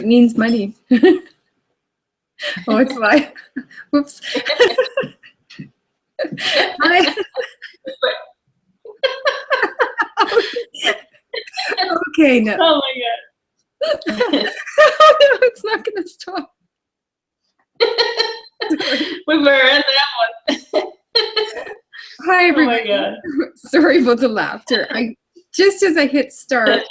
It means money. Oh, it's like, whoops. Okay, no. Oh my God. No, it's not going to stop. We were in that one. Hi, everybody. Oh my God. Sorry about the laughter. Just as I hit start,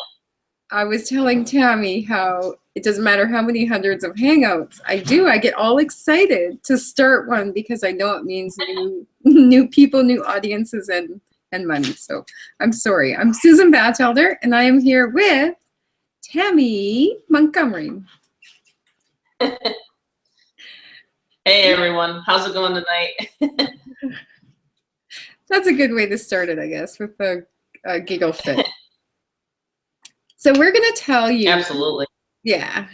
I was telling Tammy how it doesn't matter how many hundreds of hangouts I do, I get all excited to start one because I know it means new people, new audiences, and money. So I'm sorry. I'm Susan Bachelder, and I am here with Tammy Montgomery. Hey everyone, how's it going tonight? That's a good way to start it, I guess, with a giggle fit. So we're going to tell you. Absolutely. Yeah.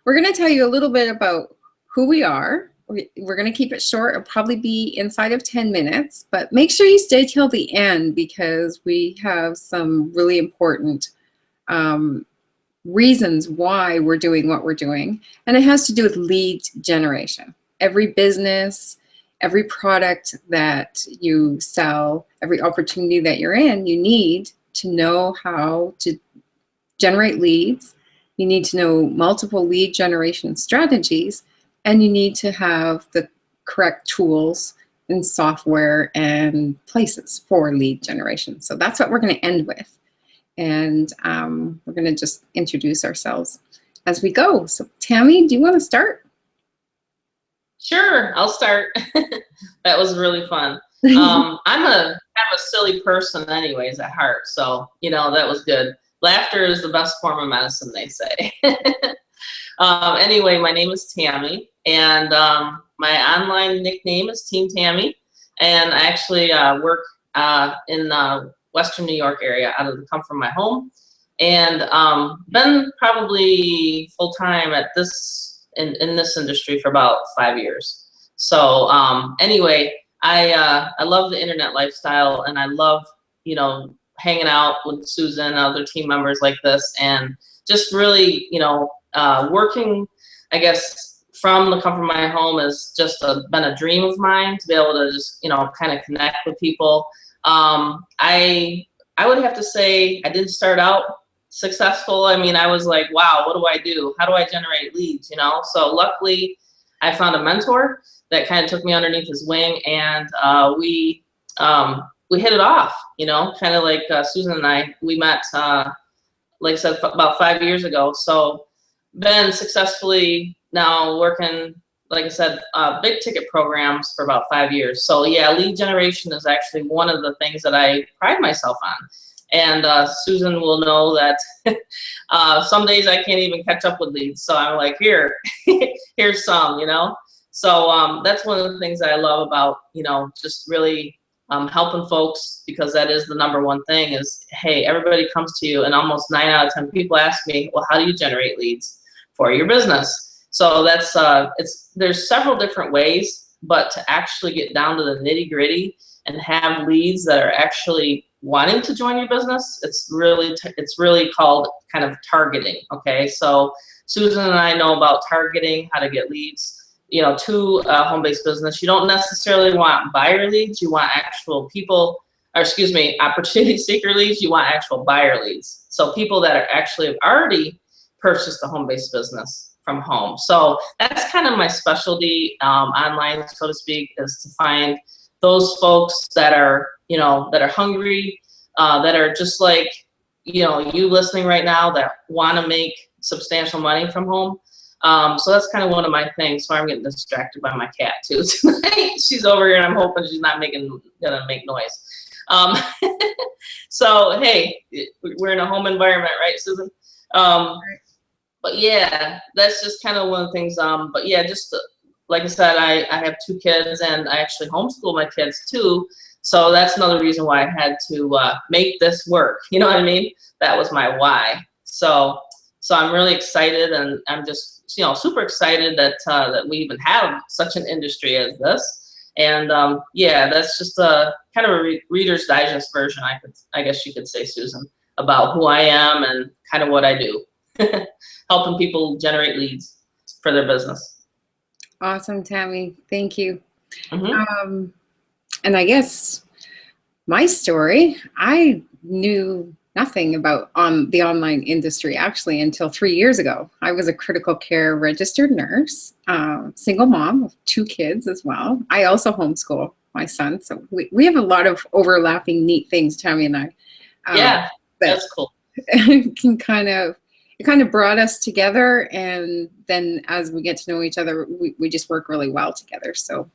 We're going to tell you a little bit about who we are. We're going to keep it short. It'll probably be inside of 10 minutes, but make sure you stay till the end because we have some really important reasons why we're doing what we're doing. And it has to do with lead generation. Every business, every product that you sell, every opportunity that you're in, you need to know how to generate leads. You need to know multiple lead generation strategies, and you need to have the correct tools and software and places for lead generation. So that's what we're going to end with. And we're going to just introduce ourselves as we go. So Tammy, do you want to start? Sure, I'll start. That was really fun. I'm a silly person anyways at heart, so that was good. Laughter is the best form of medicine, they say. Anyway, my name is Tammy, and my online nickname is Team Tammy, and I actually work in the Western New York area out of the comfort of my home, and been probably full-time at in this industry for about 5 years. So anyway, I love the internet lifestyle, and I love hanging out with Susan and other team members like this, and just really working, I guess, from the comfort of my home has just been a dream of mine to be able to just kind of connect with people. I would have to say I didn't start out successful. I mean, I was like, wow, what do I do? How do I generate leads? So luckily I found a mentor that kind of took me underneath his wing, and we hit it off, kind of like Susan and I, we met, like I said, about 5 years ago. So been successfully now working, like I said, big ticket programs for about 5 years. So yeah, lead generation is actually one of the things that I pride myself on. And Susan will know that some days I can't even catch up with leads. So I'm like, here's some, So that's one of the things that I love about, just really helping folks, because that is the #1 thing is, hey, everybody comes to you, and almost 9 out of 10 people ask me, well, how do you generate leads for your business? So that's, there's several different ways, but to actually get down to the nitty-gritty and have leads that are actually wanting to join your business, it's really called kind of targeting. Okay, so Susan and I know about targeting, how to get leads to a home-based business. You don't necessarily want buyer leads. You want actual people, or excuse me, opportunity seeker leads. You want actual buyer leads. So people that are actually have already purchased a home-based business from home. So that's kind of my specialty online, so to speak, is to find those folks that are, that are hungry, that are just like, you listening right now, that want to make substantial money from home. So that's kind of one of my things. So I'm getting distracted by my cat too tonight. She's over here, and I'm hoping she's not gonna make noise. So hey, we're in a home environment, right, Susan? But yeah, that's just kind of one of the things. But yeah, just like I said, I have 2 kids, and I actually homeschool my kids too. So that's another reason why I had to make this work. You know what I mean? That was my why. So I'm really excited, and I'm just super excited that that we even have such an industry as this. And yeah, that's just a kind of a Reader's Digest version, I guess you could say, Susan, about who I am and kind of what I do. helping people generate leads for their business. Awesome, Tammy. Thank you. Mm-hmm. And I guess my story, I knew nothing about the online industry actually until 3 years ago. I was a critical care registered nurse, single mom of 2 kids as well. I also homeschool my son. So we have a lot of overlapping neat things, Tammy and I. Yeah, That that's cool. can it kind of brought us together. And then as we get to know each other, we just work really well together. So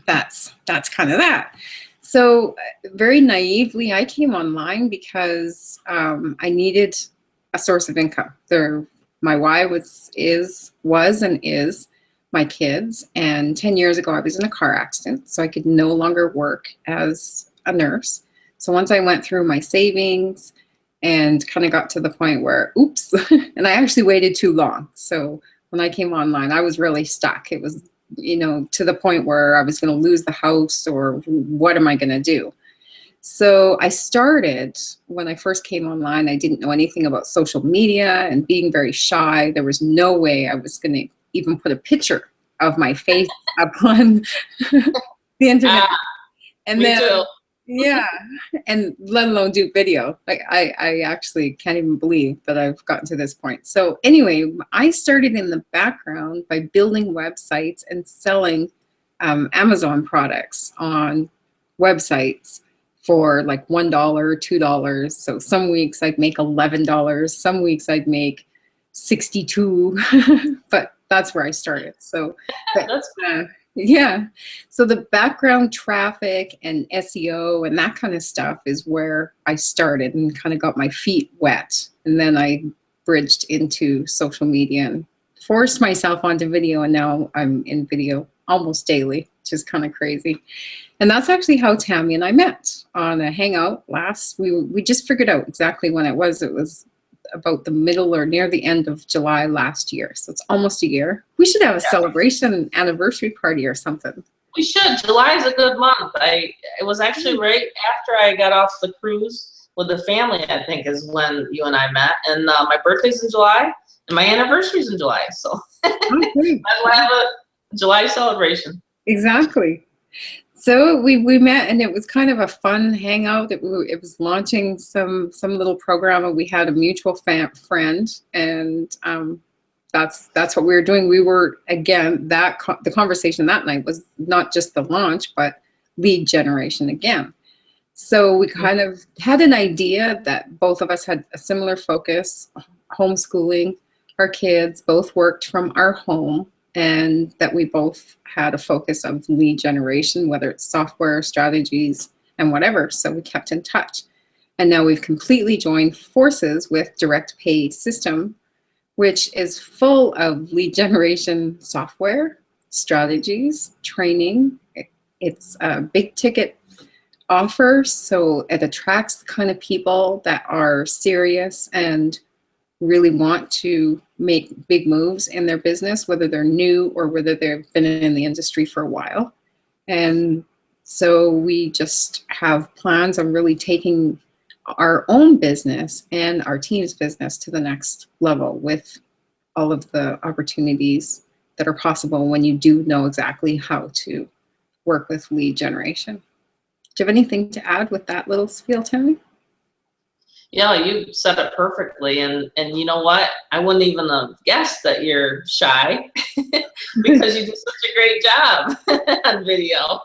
that's kind of that. So very naively, I came online because I needed a source of income. My why was and is my kids. And 10 years ago, I was in a car accident, so I could no longer work as a nurse. So once I went through my savings and kind of got to the point where, oops, and I actually waited too long. So when I came online, I was really stuck. It was, to the point where I was going to lose the house, or what am I going to do? So I started, when I first came online, I didn't know anything about social media and being very shy. There was no way I was going to even put a picture of my face up on the internet. And Me then, too. yeah, and let alone do video. Like I actually can't even believe that I've gotten to this point. So anyway, I started in the background by building websites and selling Amazon products on websites for like $1, $2. So some weeks I'd make $11. Some weeks I'd make 62, but that's where I started. So That's yeah. So the background traffic and SEO and that kind of stuff is where I started and kind of got my feet wet. And then I bridged into social media and forced myself onto video. And now I'm in video almost daily, which is kind of crazy. And that's actually how Tammy and I met on a hangout we just figured out exactly when it was. It was about the middle or near the end of July last year. So it's almost a year. We should have a celebration anniversary party or something. We should. July is a good month. It was actually right after I got off the cruise with the family, I think, is when you and I met. And my birthday's in July and my anniversary's in July. So Okay. I'll have a July celebration. Exactly. So we met, and it was kind of a fun hangout. It was launching some little program, and we had a mutual friend, and that's what we were doing. We were, again, the conversation that night was not just the launch, but lead generation again. So we kind of had an idea that both of us had a similar focus, homeschooling our kids, both worked from our home, and that we both had a focus of lead generation, whether it's software, strategies, and whatever. So we kept in touch. And now we've completely joined forces with Direct Pay System, which is full of lead generation software, strategies, training. It's a big ticket offer, so it attracts the kind of people that are serious and really want to make big moves in their business, whether they're new or whether they've been in the industry for a while. And so we just have plans on really taking our own business and our team's business to the next level with all of the opportunities that are possible when you do know exactly how to work with lead generation. Do you have anything to add with that little spiel, Tammy? Yeah, you said it perfectly, and you know what? I wouldn't even have guessed that you're shy because you do such a great job on video.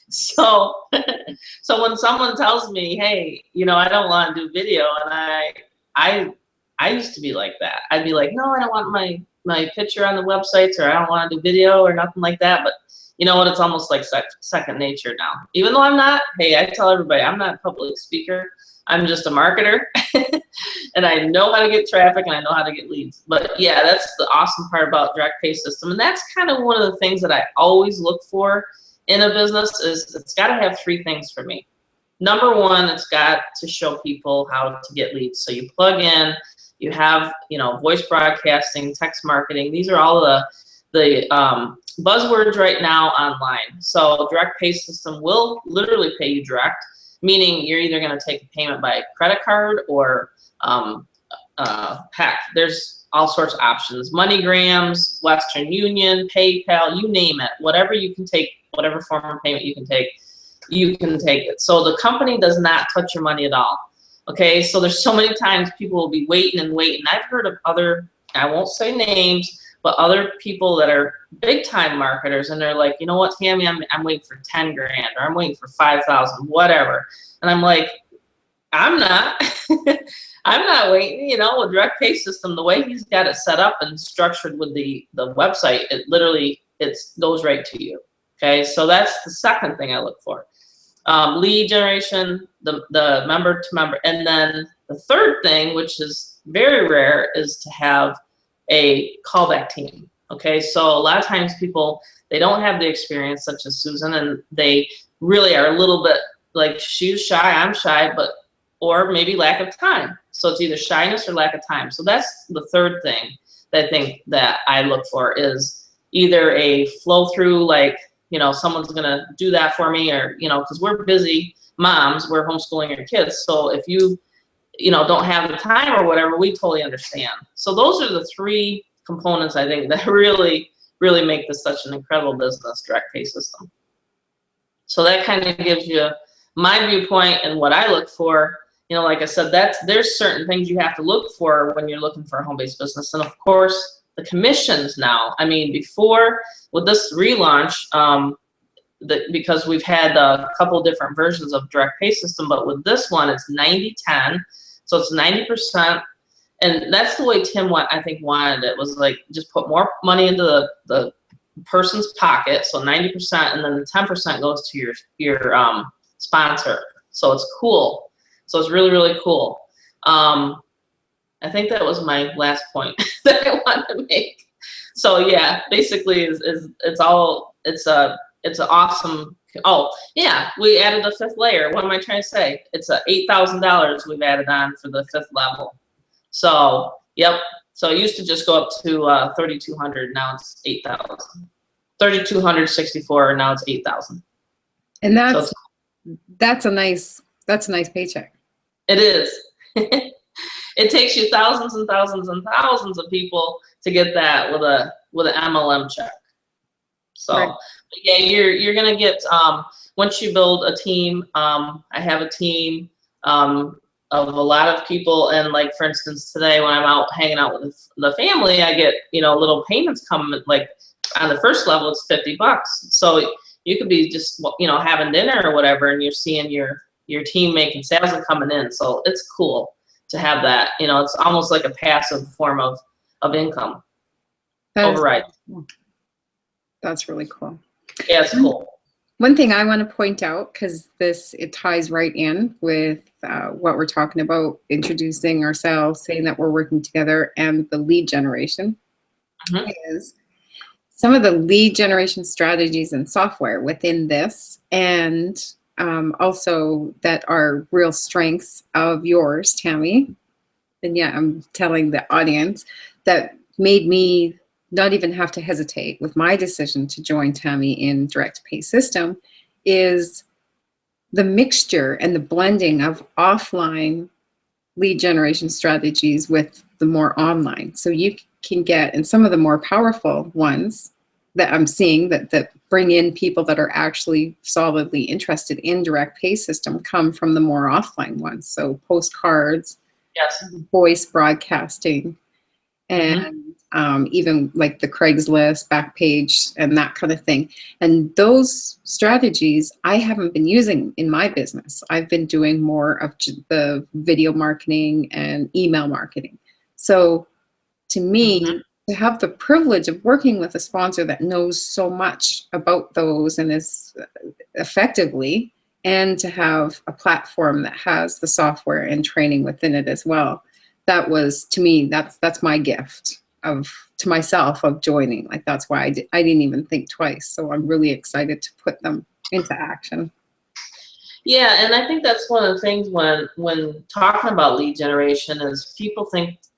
So, so when someone tells me, "Hey, I don't want to do video," and I used to be like that. I'd be like, "No, I don't want my picture on the websites, or I don't want to do video or nothing like that." But you know what? It's almost like second nature now. Even though I'm not. Hey, I tell everybody I'm not a public speaker. I'm just a marketer and I know how to get traffic and I know how to get leads. But yeah, that's the awesome part about Direct Pay System. And that's kind of one of the things that I always look for in a business is it's got to have 3 things for me. Number one, it's got to show people how to get leads. So you plug in, you have, voice broadcasting, text marketing. These are all the buzzwords right now online. So Direct Pay System will literally pay you direct, meaning you're either going to take a payment by credit card or heck, there's all sorts of options. MoneyGrams, Western Union, PayPal, you name it. Whatever you can take, whatever form of payment you can take it. So the company does not touch your money at all. Okay, so there's so many times people will be waiting and waiting. I've heard of other, I won't say names, but other people that are big time marketers, and they're like, you know what, Tammy, I'm waiting for 10 grand, or I'm waiting for 5,000, whatever. And I'm like, I'm not. I'm not waiting. You know, with direct pay system, the way he's got it set up and structured with the website, it literally goes right to you. Okay, so that's the second thing I look for. Lead generation, the member to member, and then the third thing, which is very rare, is to have a callback team. Okay, so a lot of times people, they don't have the experience, such as Susan, and they really are a little bit like, she's shy, I'm shy, or maybe lack of time. So it's either shyness or lack of time. So that's the third thing that I think that I look for, is either a flow through, like, you know, someone's gonna do that for me, or, you know, because we're busy moms, we're homeschooling our kids. So if you know, don't have the time or whatever, we totally understand. So those are the three components, I think, that really, really make this such an incredible business, direct pay system. So that kind of gives you my viewpoint and what I look for. You know, like I said, there's certain things you have to look for when you're looking for a home-based business. And of course, the commissions now. I mean, before, with this relaunch, because we've had a couple different versions of direct pay system, but with this one, it's 90-10. So it's 90%. And that's the way Tim, I think, wanted it, was like, just put more money into the person's pocket. So 90%, and then the 10% goes to your sponsor. So it's cool. So it's really, really cool. I think that was my last point that I wanted to make. So yeah, basically it's an awesome. Oh yeah, we added a fifth layer. What am I trying to say? It's $8,000 we've added on for the fifth level. So yep. So it used to just go up to 3,200. Now it's 8,000. 3,264. Now it's 8,000. And that's a nice paycheck. It is. It takes you thousands and thousands and thousands of people to get that with an MLM check. So right. Yeah, you're gonna get, once you build a team. I have a team of a lot of people, and like, for instance, today when I'm out hanging out with the family, I get, you know, little payments coming. Like on the first level, it's $50. So you could be just, you know, having dinner or whatever, and you're seeing your team making sales and coming in. So it's cool to have that. You know, it's almost like a passive form of income. Override. That's really cool. Yeah, it's cool. One thing I want to point out, because it ties right in with what we're talking about, introducing ourselves, saying that we're working together, and the lead generation, is some of the lead generation strategies and software within this, and also that are real strengths of yours, Tammy. And yeah, I'm telling the audience that made me not even have to hesitate with my decision to join Tammy in direct pay system, is the mixture and the blending of offline lead generation strategies with the more online. So you can get, and some of the more powerful ones that I'm seeing that bring in people that are actually solidly interested in direct pay system, come from the more offline ones. So postcards, yes, voice broadcasting, and even like the Craigslist, Backpage, and that kind of thing. And those strategies I haven't been using in my business. I've been doing more of the video marketing and email marketing. So to me, to have the privilege of working with a sponsor that knows so much about those and is effectively, and to have a platform that has the software and training within it as well, that was, to me, that's my gift to myself of joining. Like, that's why I didn't even think twice. So I'm really excited to put them into action. Yeah, and I think that's one of the things when talking about lead generation is people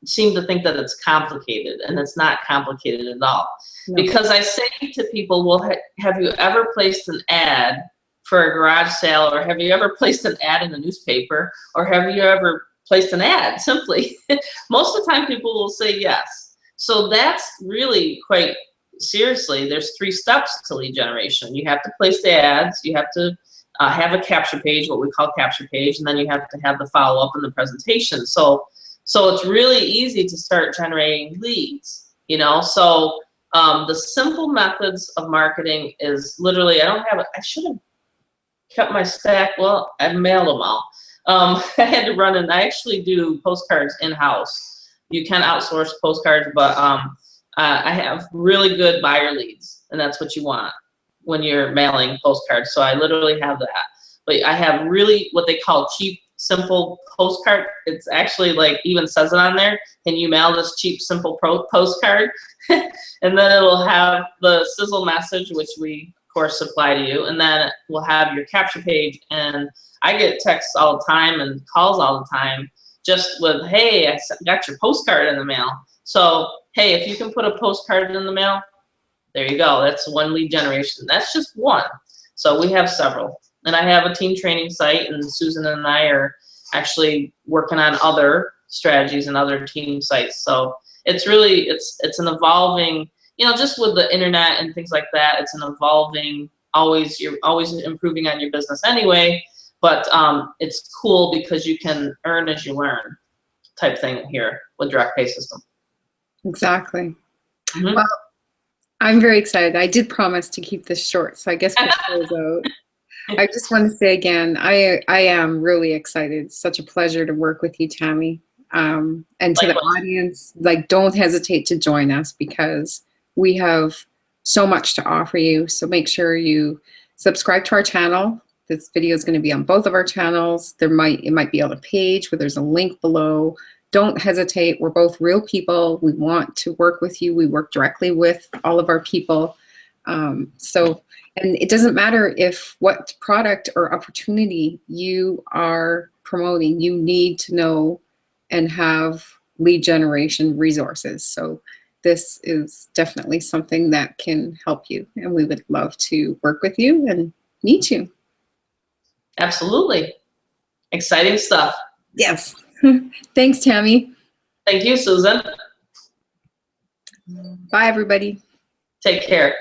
seem to think that it's complicated, and it's not complicated at all. No. Because I say to people, well, have you ever placed an ad for a garage sale, or have you ever placed an ad in a newspaper, or have you ever placed an ad simply. Most of the time people will say yes. So that's really quite seriously, there's 3 steps to lead generation. You have to place the ads, you have to have a capture page, what we call capture page, and then you have to have the follow-up and the presentation. So it's really easy to start generating leads, you know. So the simple methods of marketing is literally, I should have kept my stack. Well, I mailed them all. I had to run, and I actually do postcards in-house. You can outsource postcards, but I have really good buyer leads, and that's what you want when you're mailing postcards. So I literally have that. But I have really what they call cheap, simple postcard. It's actually like even says it on there. Can you mail this cheap, simple postcard? And then it'll have the sizzle message, which we of course supply to you, and then we'll have your capture page. And I get texts all the time and calls all the time just with, hey, I got your postcard in the mail. So hey, if you can put a postcard in the mail, there you go. That's one lead generation. That's just one. So we have several. And I have a team training site, and Susan and I are actually working on other strategies and other team sites. So it's really, it's an evolving, you know, just with the internet and things like that, it's an evolving, you're always improving on your business anyway, but it's cool because you can earn as you learn type thing here with direct pay system. Exactly. Mm-hmm. Well, I'm very excited. I did promise to keep this short, so I guess we'll close out. I just want to say again, I am really excited. It's such a pleasure to work with you, Tammy. And to the audience, like, don't hesitate to join us because we have so much to offer you. So make sure you subscribe to our channel. This video is going to be on both of our channels. It might be on a page where there's a link below. Don't hesitate. We're both real people. We want to work with you. We work directly with all of our people. And it doesn't matter what product or opportunity you are promoting, you need to know and have lead generation resources. So this is definitely something that can help you, and we would love to work with you and meet you. Absolutely. Exciting stuff. Yes. Thanks, Tammy. Thank you, Susan. Bye, everybody. Take care.